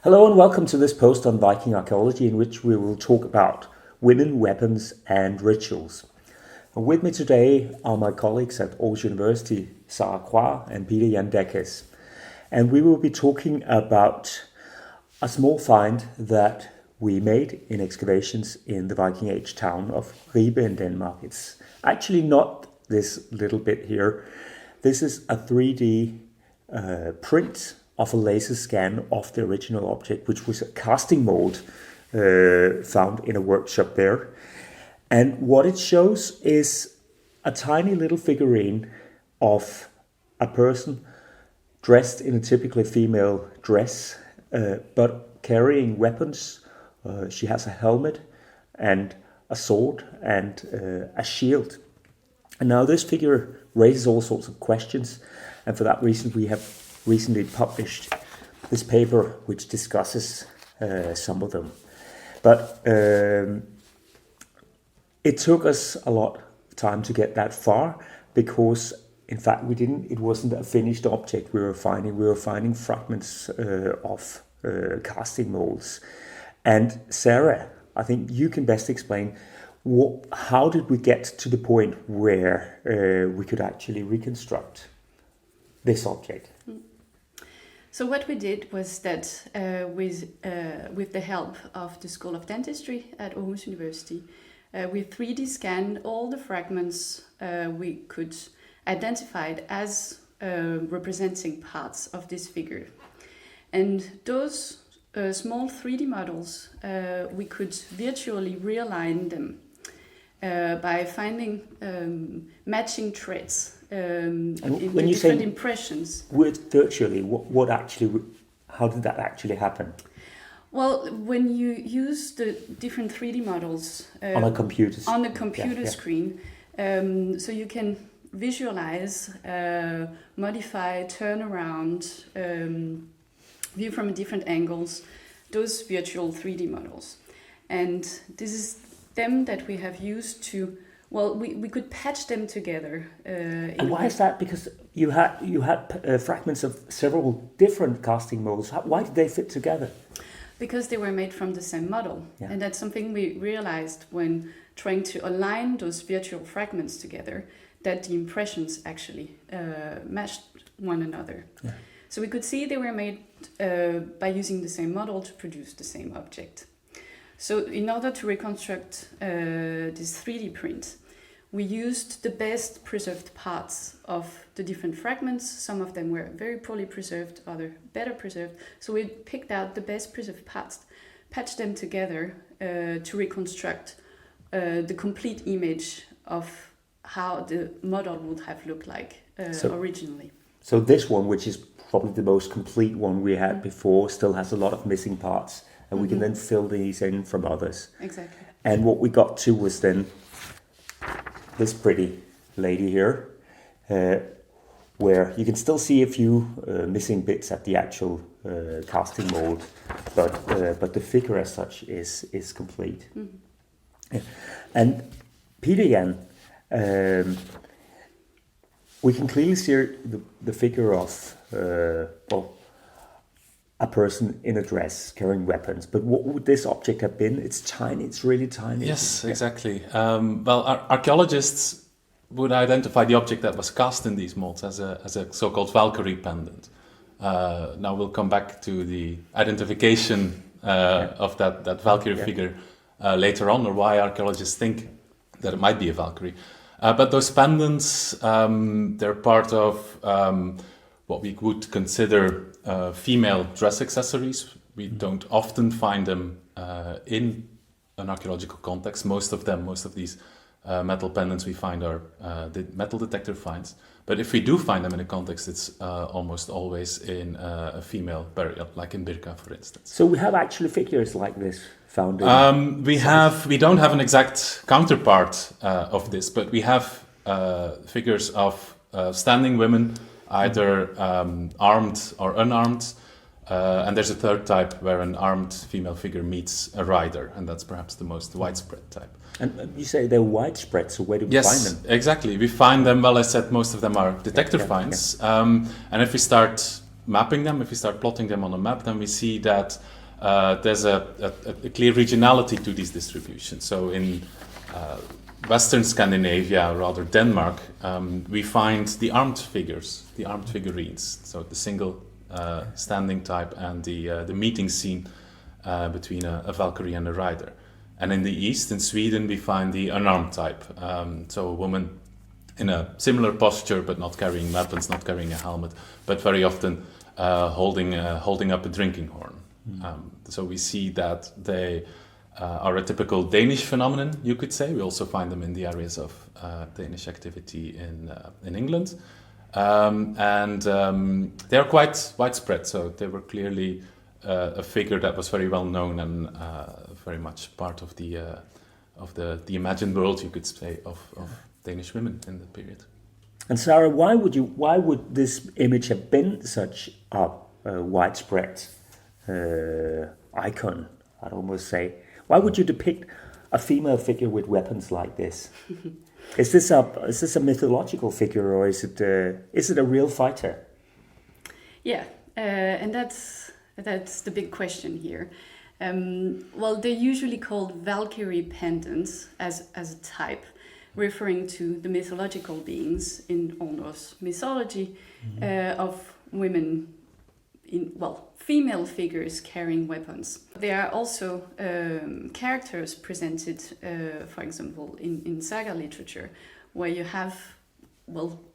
Hello and welcome to this post on Viking Archaeology, in which we will talk about women, weapons and rituals. And with me today are my colleagues at Aarhus University, Sarah Croix and Peter Jan Dekkes. And we will be talking about a small find that we made in excavations in the Viking Age town of Ribe in Denmark. It's actually not this little bit here. This is a 3D print of a laser scan of the original object, which was a casting mold found in a workshop there. And what it shows is a tiny little figurine of a person dressed in a typically female dress, but carrying weapons. She has a helmet and a sword and a shield. And now this figure raises all sorts of questions, and for that reason we have recently published this paper which discusses some of them. But it took us a lot of time to get that far, because in fact it wasn't a finished object we were finding fragments of casting molds. And Sarah, I think you can best explain how did we get to the point where we could actually reconstruct this object? So what we did was that with the help of the School of Dentistry at Aarhus University, we 3D scanned all the fragments we could identify as representing parts of this figure. And those small 3D models, we could virtually realign them by finding matching threads in when you different say impressions. With virtually, how did that actually happen? Well, when you use the different 3D models on a computer screen, so you can visualize, modify, turn around, view from different angles, those virtual 3D models. And this is them that we have used to, we could patch them together. And why is that? Because you had fragments of several different casting molds. Why did they fit together? Because they were made from the same model. Yeah. And that's something we realized when trying to align those virtual fragments together, that the impressions actually matched one another. Yeah. So we could see they were made by using the same model to produce the same object. So in order to reconstruct this 3D print, we used the best preserved parts of the different fragments. Some of them were very poorly preserved, other better preserved. So we picked out the best preserved parts, patched them together to reconstruct the complete image of how the model would have looked like originally. So this one, which is probably the most complete one we had before, still has a lot of missing parts. And we can then fill these in from others. Exactly. And what we got to was then this pretty lady here, where you can still see a few missing bits at the actual casting mold, but the figure as such is complete. Mm-hmm. Yeah. And Peter Jan, we can clearly see the figure of a person in a dress carrying weapons, but what would this object have been? It's tiny, it's really tiny. Yes, exactly. Archaeologists would identify the object that was cast in these molds as a so-called Valkyrie pendant. Now we'll come back to the identification of that Valkyrie figure later on, or why archaeologists think that it might be a Valkyrie. But those pendants, they're part of what we would consider female dress accessories. We don't often find them in an archaeological context. Most of these metal pendants we find are the metal detector finds. But if we do find them in a context, it's almost always in a female burial, like in Birka, for instance. So we have actually figures like this found in... We don't have an exact counterpart of this, but we have figures of standing women, either armed or unarmed, and there's a third type where an armed female figure meets a rider, and that's perhaps the most widespread type. And you say they're widespread, so where do we find them? Yes, exactly. We find them, well, I said most of them are detector finds, and if we start mapping them, if we start plotting them on a map, then we see that there's a clear regionality to these distributions. So in Western Scandinavia, rather Denmark, we find the armed figures, the armed figurines. So the single standing type and the meeting scene between a Valkyrie and a rider. And in the east, in Sweden, we find the unarmed type. So a woman in a similar posture, but not carrying weapons, not carrying a helmet, but very often holding up a drinking horn. So we see that they are a typical Danish phenomenon, you could say. We also find them in the areas of Danish activity in England. They are quite widespread, so they were clearly a figure that was very well known and very much part of the imagined world, you could say, of Danish women in the period. And Sarah, why would this image have been such a widespread icon? I'd almost say. Why would you depict a female figure with weapons like this? Is this a mythological figure, or is it a real fighter? Yeah, and that's the big question here. Well, they're usually called Valkyrie pendants as a type, referring to the mythological beings in Old Norse mythology of women, female figures carrying weapons. There are also characters presented, for example, in saga literature, where you have,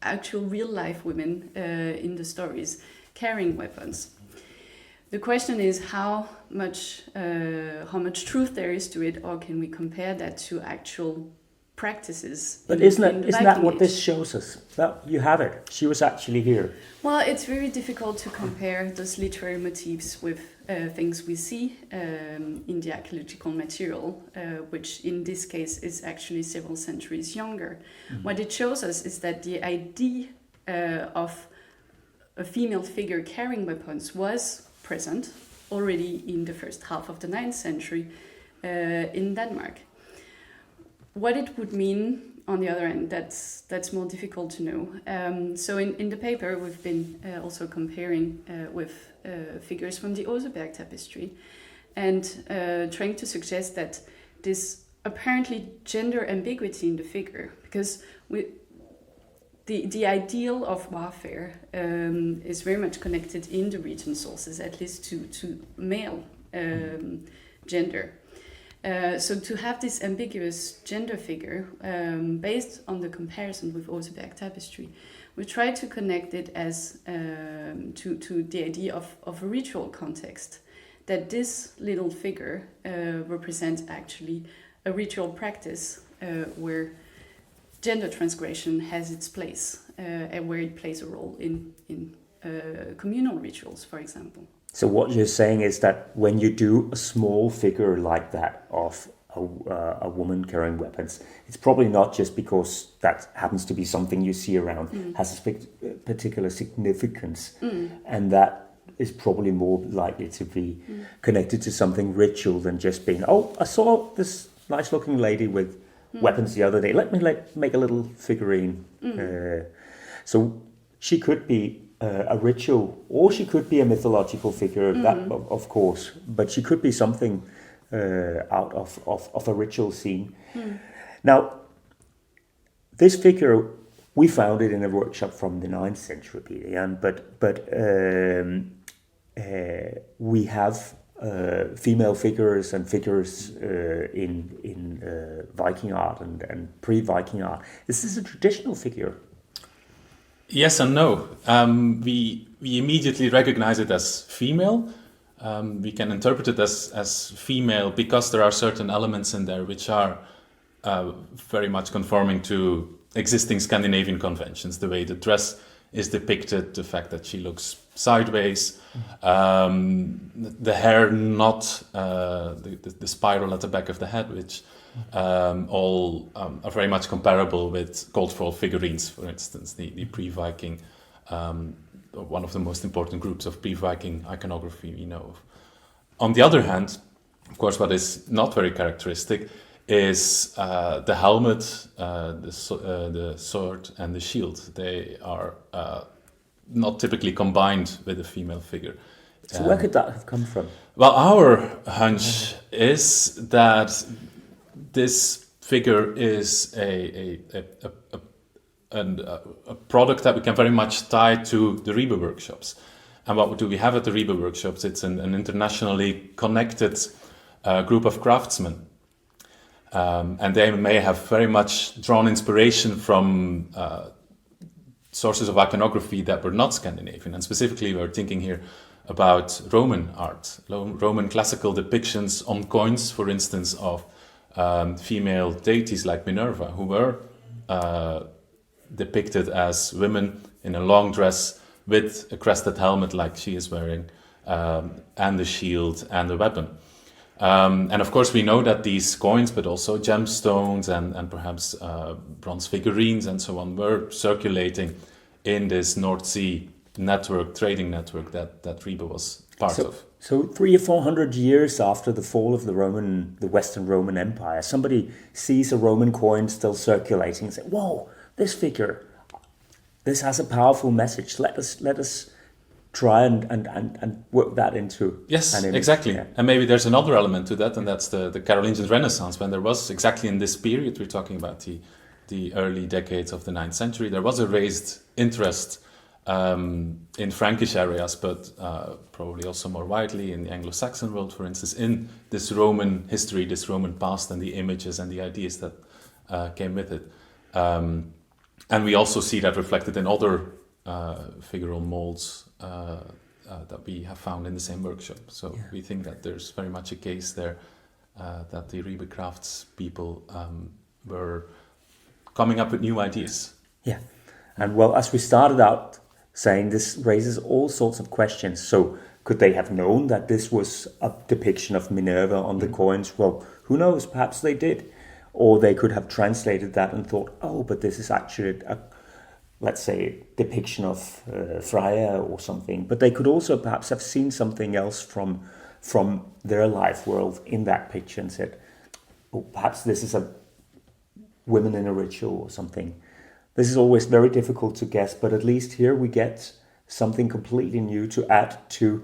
actual real-life women in the stories carrying weapons. The question is how much truth there is to it, or can we compare that to actual practices? But isn't that what this shows us? That you have it. She was actually here. Well, it's very difficult to compare those literary motifs with things we see in the archaeological material, which in this case is actually several centuries younger. What it shows us is that the idea of a female figure carrying weapons was present already in the first half of the 9th century in Denmark. What it would mean, on the other end, that's more difficult to know. So in the paper, we've been also comparing with figures from the Oseberg tapestry and trying to suggest that this apparently gender ambiguity in the figure, because the ideal of warfare is very much connected in the written sources, at least to male gender. So to have this ambiguous gender figure, based on the comparison with Oseberg tapestry, we try to connect it as to the idea of a ritual context, that this little figure represents actually a ritual practice where gender transgression has its place, and where it plays a role in communal rituals, for example. So what you're saying is that when you do a small figure like that of a woman carrying weapons, it's probably not just because that happens to be something you see around, has a particular significance, and that is probably more likely to be connected to something ritual than just being, I saw this nice looking lady with weapons the other day, let me make a little figurine. So she could be a ritual, or she could be a mythological figure, that of course, but she could be something out of a ritual scene. Now, this figure, we found it in a workshop from the 9th century period, but we have female figures and figures in Viking art and pre-Viking art. Is this a traditional figure? Yes and no. We immediately recognize it as female. We can interpret it as female because there are certain elements in there which are very much conforming to existing Scandinavian conventions. The way the dress is depicted, the fact that she looks sideways, the hair not the spiral at the back of the head, which all are very much comparable with Goldfall figurines, for instance, the pre-Viking, one of the most important groups of pre-Viking iconography we know of. On the other hand, of course, what is not very characteristic is the helmet, the sword and the shield. They are not typically combined with a female figure. So where could that have come from? Well, our hunch is that this figure is a product that we can very much tie to the Ribe workshops. And what do we have at the Ribe workshops? It's an internationally connected group of craftsmen. And they may have very much drawn inspiration from sources of iconography that were not Scandinavian. And specifically, we're thinking here about Roman art, Roman classical depictions on coins, for instance, of female deities like Minerva, who were depicted as women in a long dress with a crested helmet like she is wearing, and a shield and a weapon. And of course we know that these coins, but also gemstones and perhaps bronze figurines and so on, were circulating in this North Sea network, trading network that Ribe was part of. So 300 or 400 years after the fall of the Western Roman Empire, somebody sees a Roman coin still circulating and says, "Whoa, this figure, this has a powerful message. Let us try and work that into." Yes, an image. exactly. Yeah. And maybe there's another element to that, and that's the Carolingian Renaissance, when there was, exactly in this period, we're talking about the early decades of the 9th century, there was a raised interest in Frankish areas, but probably also more widely in the Anglo-Saxon world, for instance, in this Roman history, this Roman past, and the images and the ideas that came with it. And we also see that reflected in other figural molds that we have found in the same workshop. So we think that there's very much a case there that the Ribe crafts people were coming up with new ideas. Yeah. And well, as we started out saying, this raises all sorts of questions. So could they have known that this was a depiction of Minerva on the coins? Well, who knows? Perhaps they did. Or they could have translated that and thought, oh, but this is actually let's say, depiction of Freya or something. But they could also perhaps have seen something else from their life world in that picture and said, oh, perhaps this is a women in a ritual or something. This is always very difficult to guess, but at least here we get something completely new to add to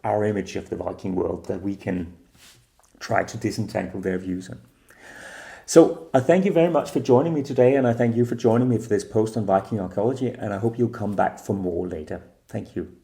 our image of the Viking world that we can try to disentangle their views on. So I thank you very much for joining me today, and I thank you for joining me for this post on Viking archaeology, and I hope you'll come back for more later. Thank you.